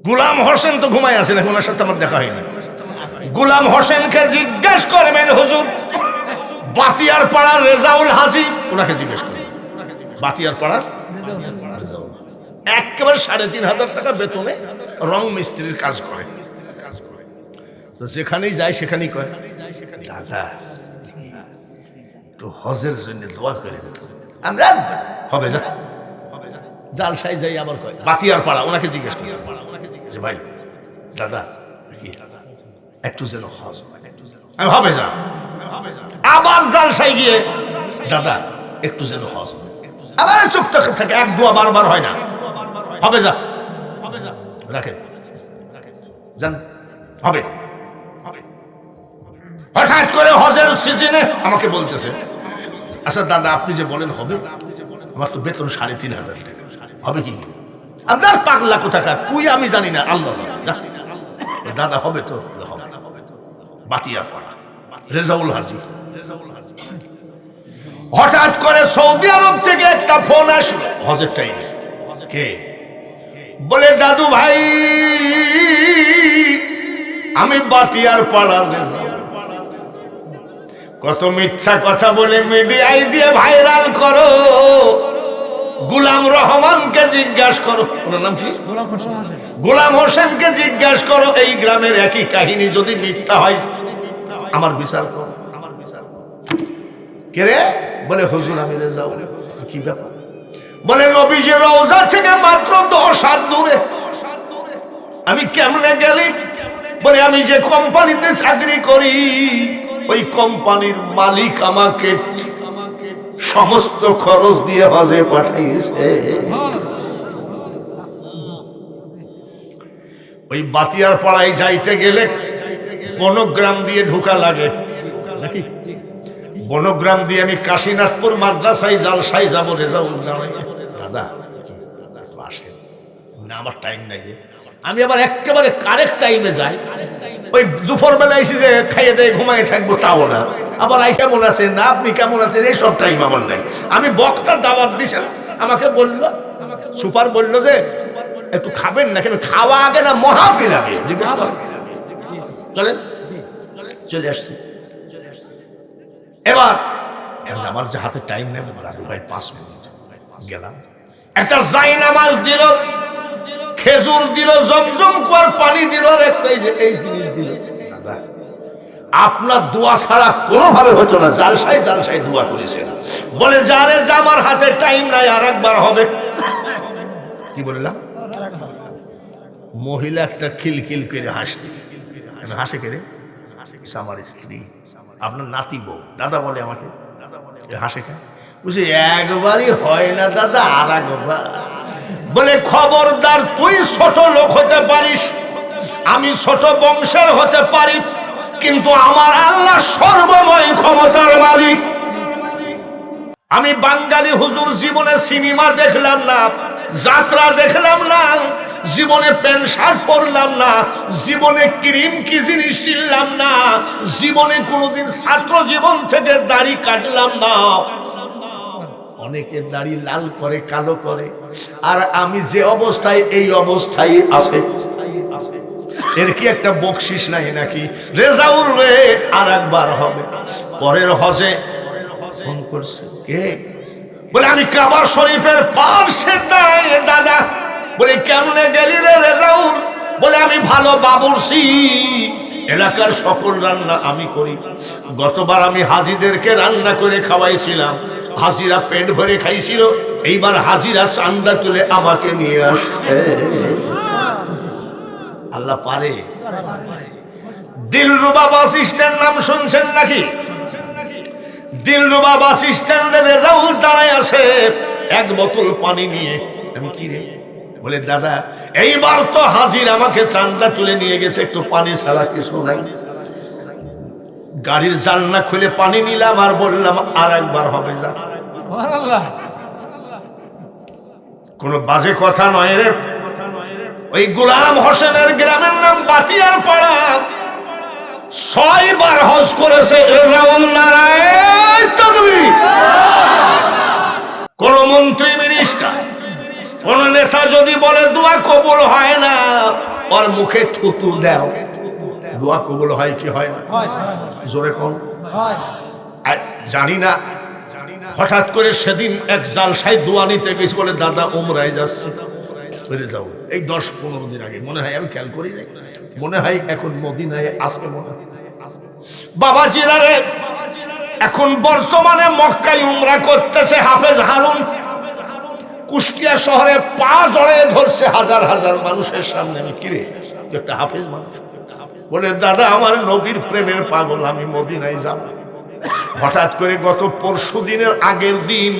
গোলাম হোসেন তো ঘুমায় আছে নাকি? ওনার সাথে আমার দেখা হয়নি। গোলাম হোসেনকে জিজ্ঞেস করবেন, হুজুর বাতিয়ার পাড়ার রেজাউল হাজি, ওনাকে জিজ্ঞেস করবেন। বাতিয়ার পাড়ার রেজাউল একেবারে 3,500 টাকা বেতনে রং মিস্ত্রির কাজ করে। তো যেখানেই যায় সেখানেই কয়, দাদা একটু হজের জন্য দোয়া করে। আমরা হবে যা জালসায় যাই, আবার কয় বাতিয়ার পাড়া, ওনাকে জিজ্ঞেস করি যে ভাই দাদা একটু যেন হজ আমি হবে যা। আবার জালসায় গিয়ে দাদা একটু যেন হজ, আবার চুপ থাকে, 1-2 বারবার হয় না, হবে যা রাখেন যান, হবে। হঠাৎ করে হজের সিজনে আমাকে বলতেছে, আচ্ছা দাদা আপনি যে বলেন হবে, আমার তো বেতন 3,500 টাকা, হবে কি? আপনার পাগলা কোথাকার, তুই আমি জানি না, আল্লাহ জানে। দাদা হবে তো? হবে। বাতিয়া পাড়া রেজাউল হাজি। হঠাৎ করে সৌদি আরব থেকে একটা ফোন আসলো হজের টাইমে। কে? বলে দাদু ভাই আমি বাতিয়ার পাড়ার রেজাউল। কত মিথ্যা কথা বলে মিডিয়ায় দিয়ে ভাইরাল করো। গোলাম রহমানকে জিজ্ঞাসা করো, ওনার নাম কি? গোলাম হোসেনকে জিজ্ঞাসা করো। এই গ্রামের একই কাহিনী যদি মিথ্যা হয় আমার বিচার করো। কে রে? বলে হুজুর আমি রেজাউল। কি ব্যাপার? বলে নবীজির রওজা থেকে মাত্র 10 হাত দূরে। আমি কেমনে গেলি? বলে আমি যে কোম্পানিতে চাকরি করি ওই কোম্পানির মালিক আমাকে সমস্ত খরচ দিয়ে হজে পাঠাইছে। ওই বাতিয়ার পাড়ায় যাইতে গেলে বনগ্রাম দিয়ে ঢোকা লাগে নাকি? বনগ্রাম দিয়ে আমি কাশীনাথপুর মাদ্রাসায় জালসায় যাবো রেজাউল দাঁড়াই। দাদা আসেন না, আমার টাইম নাই যে। আমি আবার একেবারে কারেক্ট টাইমে যাই। ওই দুপুর বেলা এসে যে খাইয়ে দেয় ঘুমাই থাকবো তাও না। আবার আই কেমন আছেন না, আপনি কেমন আছেন, এইসব টাইম আমার নাই। আমি বক্তার দাওয়াত দিছেন, আমাকে বললো সুপার বললো যে একটু খাবেন না। কেন খাওয়া আগে না মহাফিল আগে? জিজ্ঞেস করেন। চলেন, চলে আসছি। এবার আমার যে হাতে টাইম নেই দাদু ভাই 5 মিনিট গেলাম। একটা জায়নামাজ দিল, খেজুর দিল, জমজম কুয়ার পানি দিল, এই জিনিস দিল। আপনার দোয়া ছাড়া কোনোভাবে হতো না। জালসায় জালসায় দোয়া করেছেন। বলে যারে যা আমার হাতে টাইম নাই, আর একবার হবে। কি বললাম? মহিলা একটা খিলখিল করে হাসতেছে। হাসে কে রে? আমার স্ত্রী, আপনার নাতি বউ। দাদা বলে আমাকে, হাসে কে? বুঝি একবারই হয় না দাদা, আর একবার। বলে খবরদার, তুই ছোট লোক হতে পারিস, আমি ছোট বংশের হতে পারি, কিন্তু আমার আল্লাহ সর্বময় ক্ষমতার মালিক। আমি বাঙালি হুজুর জীবনে সিনেমা দেখলাম না, যাত্রা দেখলাম না, জীবনে প্যান্ট শার্ট পরলাম না, জীবনে ক্রিম কি জিনিস ছিলাম না, জীবনে কোনোদিন ছাত্র জীবন থেকে দাড়ি কাটলাম না। অনেকে দাড়ি লাল করে, কালো করে, আর আমি যে অবস্থায় এই অবস্থায় আছে। এর কি একটা বকশিস নাই নাকি? রেজাউল রে আর একবার হবে। পরের হজে ফোন করছে কে? বলে আমি কাবা শরীফের পাশে দাঁড়িয়ে। দাদা বলে কেমনে গেলি রে রেজাউল? বলে আমি ভালো বাবুর্চি, এলাকার সকল রান্না আমি করি। গতবার আমি হাজিদেরকে রান্না করে খাওয়াইছিলাম, হাজিরা পেট ভরে খাইছিল। এইবার হাজিরা চান্দা তুলে আমাকে নিয়ে আসছে। আল্লাহ পারে। দিলরুবা বাস স্ট্যান্ড নাম শুনছেন নাকি? দিলরুবা বাস স্ট্যান্ডে রেজাউল দাঁড়ায় আছে এক বোতল পানি নিয়ে। আমি কি রে? বলে দাদা এইবার তো হাজির আমাকে চান্দা তুলে নিয়ে গেছে, একটু পানি ছাড়া কিছু নাই। গাড়ির জানলা খুলে পানি নিলাম আর বললাম আর একবার হবে। যা, কোনো বাজে কথা নয় রে। ওই গোলাম হোসেনের গ্রামের নাম বাতিয়ার পাড়া। 6 বার হজ করেছে রেজাউল। নারায়ণ তাকবীর। কোন মন্ত্রী মিনিস্টার, কোন নেতা যদি বলে দোয়া কবুল হয় না, ওর মুখে থুতু দাও। দোয়া কবুল হয় কি হয় না? জোরে কোন জানি না। হঠাৎ করে সেদিন এক জালসায় দোয়া নিতে গেছি। বলে দাদা উমরায় যাচ্ছে। যাও এই 10-15 দিন আগে মনে হয়, আমি খেয়াল করি নাই, মনে হয় এখন মদিনায় আসবে মনে হয়। বাবা জিরারে এখন বর্তমানে মক্কায় উমরা করতেছে হাফেজ হারুন। কুষ্টিয়া শহরে পা জড়ায় ধরছে হাজার হাজার মানুষের সামনে। আমি কিরে একটা হাফেজ মানুষ? বলে দাদা আমার নবীর প্রেমের পাগল, আমি মদিনায় যাব। হঠাৎ করে গত পরশু দিনের আগের দিন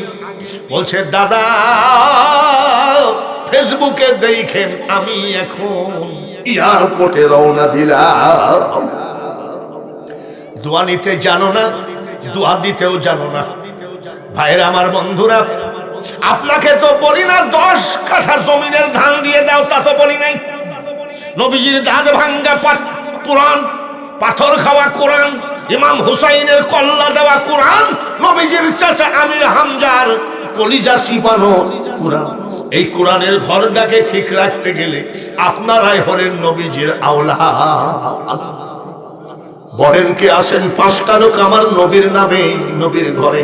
বলছে দাদা ফেসবুকে দেখেন আমি এখন এয়ারপোর্টে রওনা দিলাম। দোয়া নিতে জানো না, দোয়া দিতেও জানো না। ভাইরা আমার, বন্ধুরা, আপনাকে তো বলি না 10 কাঠা জমিনের ধান দিয়ে দাও, তা তো বলি নাই। নবীজির দাঁত ভাঙ্গা কোরআন, পাথর খাওয়া কোরআন, ইমাম হুসাইনের কল্লা দেওয়া কোরআন, নবীজির চাচা আমির হামজার কলিজা চিবানো কোরআন। এই কোরআনের ঘরটাকে ঠিক রাখতে গেলে আপনারাই হলেন নবীজির আওলাদ। বলেন কে আসেন 5টা লোক আমার নবীর নামে নবীর ঘরে,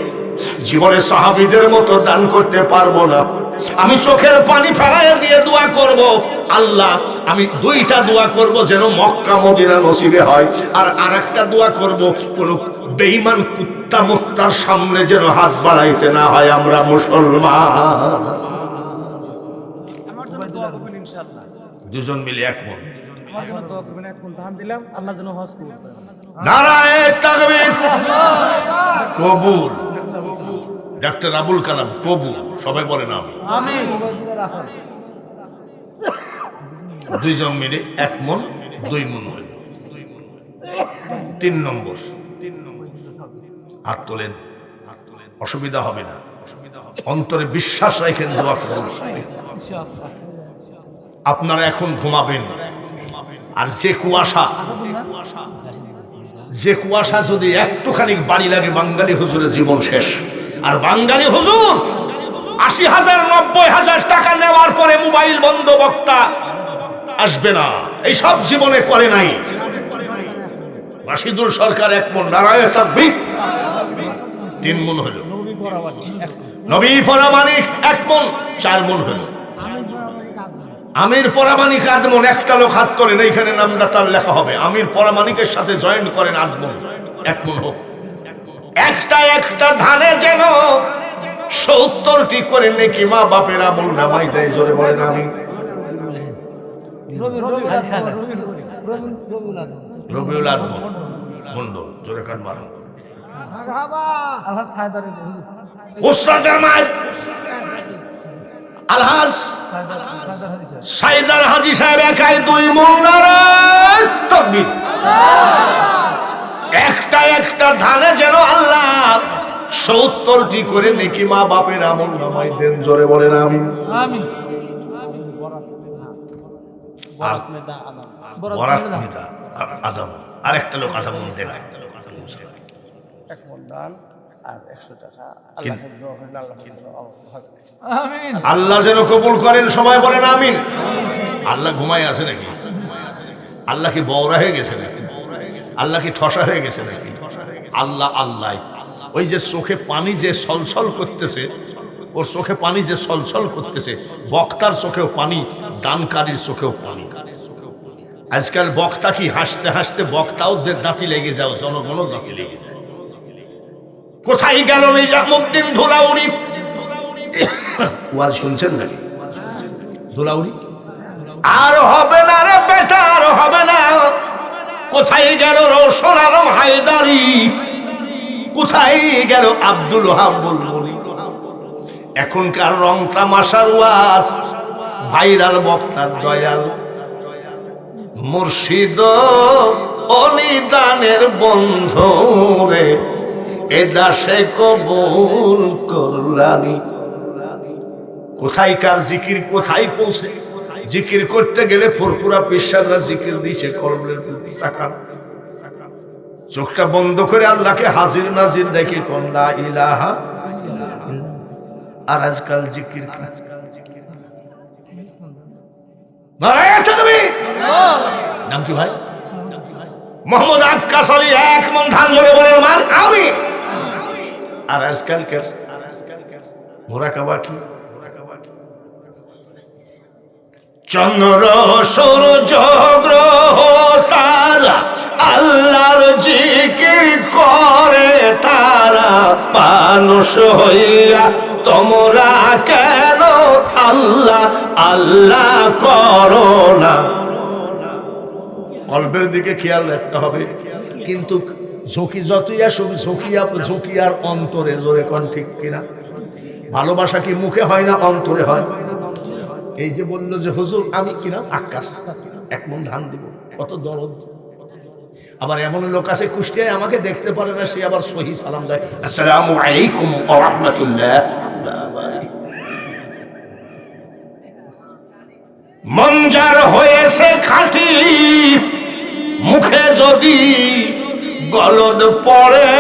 জীবনে সাহাবীদের মতো দান করতে পারবো না। আমি চোখের পানি ফেলাইয়া দিয়ে দোয়া করব, আল্লাহ আমি 2টা দোয়া করব যেন মক্কা মদিনা নসিবে হয়, আর আরেকটা দোয়া করব কোন বেঈমান কুত্তা মুক্তার সামনে যেন হাত বাড়াইতে না হয়। আমরা মুসলমান। আমার জন্য দোয়া করবেন ইনশাআল্লাহ। দুজন মিলে এক মন। আমার জন্য দোয়া করবেন, এক মন ধান দিলাম, আল্লাহ যেন হজ কবুল করেন। নারায়ে তাকবীর। কবুল। ডাক্তার আবুল কালাম কবুল। সবাই বলেন আমি। আমিন। 2জন মিলে 1 মন 2 মন হইল। 3 নম্বর হাত তোলেন, অসুবিধা হবে না, অন্তরে বিশ্বাস রাখেন, দোয়া করুন। আপনারা এখন ঘুমাবেন, আর যে কুয়াশা যদি একটুখানি বাড়ি লাগে, বাঙালি হুজুরের জীবন শেষ। আর বাঙালি হুজুর 80,000 90,000 টাকা নেওয়ার পরে মোবাইল বন্ধ, বক্তা আসবে না, এই সব জীবনে করে নাই। রাশিদুল সরকার 1 মন। নারায়ে তাকবীর। 3 মন হলো। নবী পরামানিক 1 মন, 4 মন হলো। আমির পরামানিক 8 মন। একটা লোক হাত তোলেন, এইখানে নামটা তার লেখা হবে। আমির পরামানিকের সাথে জয়েন করেন, 8 মন। 1 মন হোক। একটা ধানে যেন 70টি করে নেকি মা বাপের আমল নামাই দেয়। জোরে বলেন আমি। রবিউল আদম মন্ডল, জোরে কান মারেন। উস্তাদের মায়ের আলহাজ সাইদার হাজী সাহেব একাই 2 মন। নারায়ে তাকবীর। একটা ধানে যেন আল্লাহ 70টি করে নেকি মা বাপের আমল নামাই দেন। জোরে বলেন আমি। বরাত নিদা আদম। আরেকটা লোক আদম দেন। এক মন দান আর 100 টাকা আল্লাহর কাছে দোয়া করেন, আমিন। আল্লাহ যেন কবুল করেন। সবাই বলেন আমিন। আল্লাহ ঘুমায় আছে নাকি? আল্লাহ কি বওরা হয়ে গেছে নাকি? আল্লাহ কি ঠসা হয়ে গেছে নাকি? আল্লাহ আল্লাহ। ওই যে চোখে পানি যে সলসল করতেছে, ওর চোখে পানি যে সলসল করতেছে, বক্তার চোখেও পানি, দানকারীর চোখেও পানি। আজকাল বক্তা কি হাসতে হাসতে বক্তাও দাঁতি লেগে যাও, জনগণও দাঁতি লেগে যায়। কোথায় গেল নিজামুদ্দিন ধুলাউড়ি? ওয়াজ শুনছেন নাকি? ধুলাউড়ি আর হবে না রে বেটা, আর হবে না। কোথায় গেল রওশন আলম হায়দারি? কোথায় গেল আব্দুল ওহাব বুলবুলি? এখনকার রং তামাশার ওয়াজ, ভাইরাল বক্তার দয়াল মুর্শিদ অনিদানের বন্ধু রে, এ দাসে কবুল করলানি। কোথায় কার জিকির, কোথায় পৌঁছে? জিকির করতে গেলে ফুরফুরা পিসাররা জিকির দিছে, কলবের প্রতি তাকান। চোখটা বন্ধ করে আল্লাহকে হাজির নাজির দেখে কোন লা ইলাহা। আর আজকাল জিকির কি? নারায়ে তাকবীর। নাম কি ভাই? মোহাম্মদ আক্কাস আলী। 1 মন ধান। জোরে বলেন মান আমি। আর আজকালকার মুরাকাবা কি? চন্দ্র সূর্য গ্রহ তারা আল্লাহর জিকির করে তারা, মানুষ হইয়া তোমরা কেন আল্লাহ আল্লাহ করো না? কলবের দিকে খেয়াল রাখতে হবে। কিন্তু ঝুঁকি যতই আসুক, ঝুঁকি আর অন্তরে। জোরে কোন ঠিক কিনা? ভালোবাসা কি মুখে হয় না অন্তরে হয়? এই যে বললো যে হুজুর আমি কিনা আক্কাস 1 মন ধান দিব, কত দরদ। আবার এমন লোক আছে কুষ্টিয়ায় আমাকে দেখতে পারে না, সে আবার সহি সালাম দেয়, আসসালামু আলাইকুম ওয়া রাহমাতুল্লাহ। মঞ্জার হয়েছে খাঁটি যদি গলদ পড়ে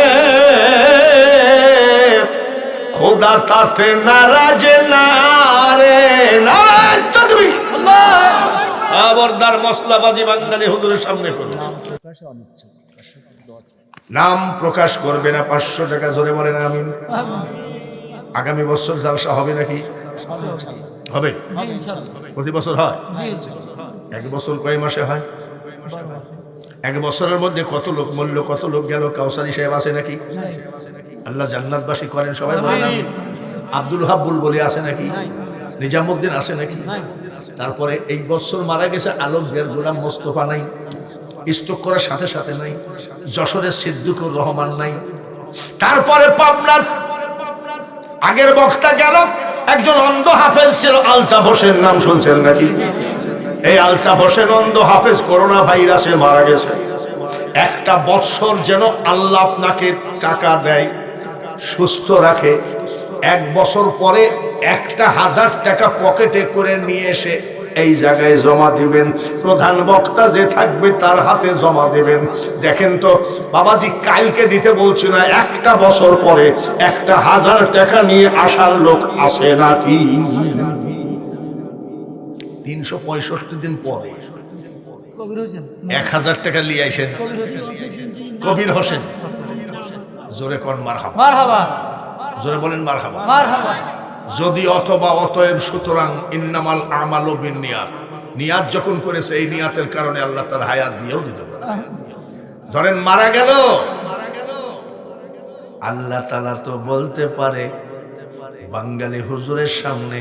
খোদা তাতে নারাজ না রে না তুমি খবরদার মশলাবাজি বাঙালি হুজুরের সামনে করবে নাম প্রকাশ করবে না 500 টাকা জোরে বলেন আমিন আগামী বছর জালসা হবে নাকি হবে প্রতি বছর হয় এক বছর কয় মাসে হয় এক বছরের মধ্যে কত লোক মূল্য কত লোক গেল কাউসারি সাহেব আছে নাকি আল্লাহ জান্নাতবাসী করেন সবাই বলেন আমিন আব্দুল হাব বুলবুলি আছে নাকি নিজামউদ্দিন আছে নাকি তারপরে এই বছর মারা গেছে আলমগীর গোলাম মোস্তফা নাই স্ট্রোক করার সাথে সাথে নাই যশোরের সিদ্দিকুর রহমান নাই তারপরে পাবনার আগের বক্তা গেল একজন অন্ধ হাফেজ ছিল আলতাফ হোসেন নাম শুনছেন নাকি এই আলতাফ হোসেন অন্ধ হাফেজ করোনা ভাইরাসে মারা গেছে একটা বছর যেন আল্লাহ আপনাকে টাকা দেয় সুস্থ রাখে এক বছর পরে 1000 টাকা পকেটে করে নিয়ে এসে এই জায়গায় জমা দিবেন প্রধান বক্তা যে থাকবে তার হাতে জমা দিবেন দেখেন তো বাবাজি কালকে দিতে বলছি না একটা বছর পরে 1000 টাকা নিয়ে আসার লোক আসে নাকি 365 দিন পরে 1000 টাকা নিয়ে আইছেন কবির হোসেন জোরে কোন মারহাবা জোরে বলেন মারহাবা যদি অথবা অতএব সুতরাং ইন্নামাল আমালু বিন্নিয়াত নিয়াত যখন করেছে এই নিয়াতের কারণে আল্লাহ তার হায়াত দিয়েও দিতে পারে ধরেন মারা গেল আল্লাহ তাআলা তো বলতে পারে বাঙালি হুজুরের সামনে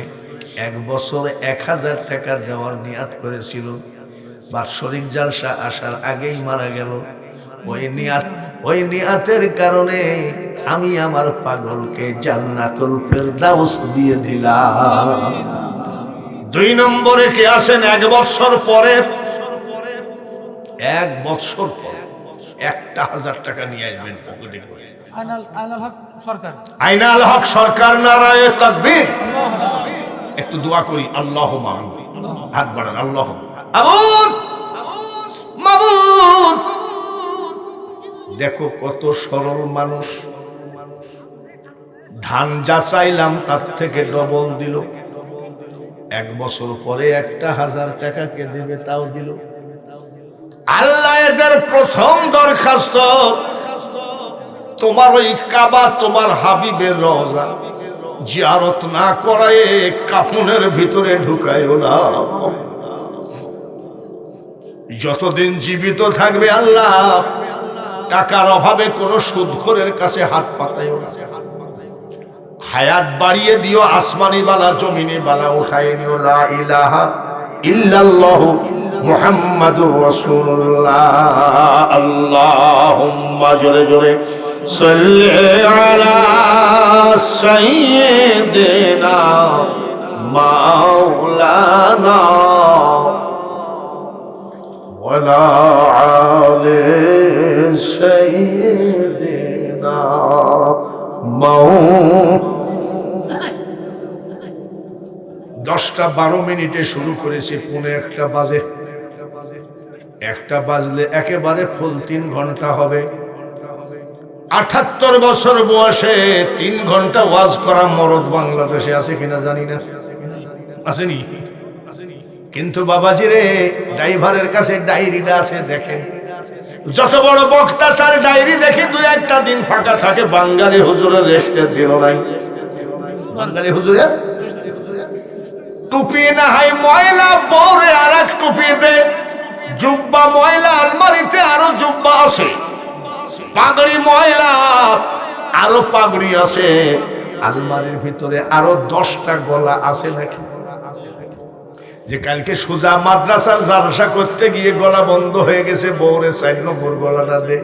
এক বছর 1000 টাকা দেওয়ার নিয়াত করেছিল বাৎসরিক জালসা আসার আগেই মারা গেল ওই নিয়াতের কারণে আমি আমার পাগলকে জান্নাতুল ফেরদাউস দিয়ে দিলাম 2 নম্বরে কে আছেন এক বছর পরে 1000 টাকা নিয়ে আসবেন পকেটে করে আইনাল হক সরকার নারায়ে তাকবীর একটু দোয়া করি আল্লাহুম্মা আমিন হাত বাড়ান আল্লাহ মাবুদ দেখো কত সরল মানুষ ধান যা চাইলাম তার থেকে ডবল দিল এক বছর পরে 1000 টাকা কে দিবে তাও দিল আল্লাহ এদের প্রথম দরখাস্ত তোমার ওই কাবা তোমার হাবিবের রওজা জিয়ারত না করায় কাফনের ভিতরে ঢুকায়ও না যতদিন জীবিত থাকবে আল্লাহ টাকার অভাবে কোন সুদখোরের কাছে হাত পাতাইও না হায়াত বাড়িয়ে দিও আসমানি বালা জমিনি বালা উঠায় নিও লা ইলাহা ইল্লাল্লাহ মুহাম্মাদুর রাসূলুল্লাহ আল্লাহুম্মা জোরে জোরে সাল্লি আলা সাইয়্যিদিনা মাওলানা ওয়ালা আলি সাইয়্যিদিনা দশটা 12 মিনিটে শুরু করেছি পুনে 1টা বাজে 1টা বাজলে একেবারে ফুল 3 ঘন্টা হবে 78 বছর বয়সে 3 ঘন্টা ওয়াজ করা মরদ বাংলাদেশে আছে কিনা জানি না আসেনি কিন্তু বাবাজি রে ড্রাইভারের কাছে ডায়েরিটা আছে দেখেন যত বড় বক্তা তার ডায়েরি দেখে 2-1টা দিন ফাঁকা থাকে বাঙালি হুজুরের রেস্টের দিনও নাই বাঙালি হুজুরের টুপি না হয় ময়লা পরে আর এক টুপি দে জুব্বা ময়লা আলমারিতে আরো জুব্বা আছে পাগড়ি ময়লা আরো পাগড়ি আছে আলমারির ভিতরে আরো 10টা গলা আছে নাকি যে কালকে সোজা মাদ্রাসার জালসা করতে গিয়ে গলা বন্ধ হয়ে গেছে বউরে 4 নম্বর গলাটা দে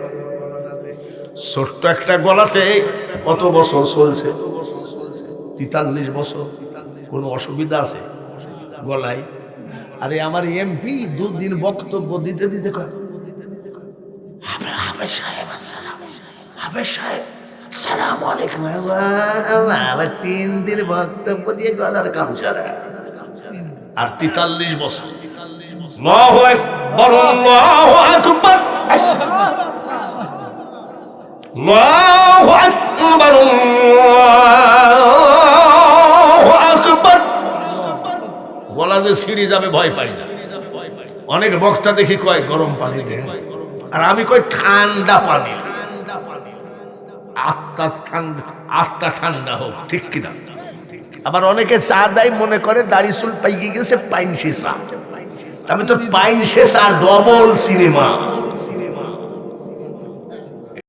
ছোট্ট একটা গলাতে কত বছর চলছে 43 বছর কোনো অসুবিধা আছে গলায় আরে আমার এমপি 2 দিন বক্তব্য দিতে দিতে কয় হাফেজ সাহেব হাফেজ সাহেব সালাম আলাইকুম 3 দিন বক্তব্য দিয়ে গলার কাম সারা আর 43 বছর আল্লাহু আকবার আল্লাহু আকবার আল্লাহু আকবার, আল্লাহু আকবার। গলা যে ছিঁড়ে যাবে ভয় পাই না। অনেক বক্তা দেখি কয় গরম পানি দে, আর আমি কই ঠান্ডা পানি। আত্মা ঠান্ডা হোক, ঠিক কিনা? আবার অনেকে চা দেয়, মনে করে দাড়ি চুল পাইকে গেছে পাইনসে চা। আমি তো পাইনসে চা ডবল সিনেমা।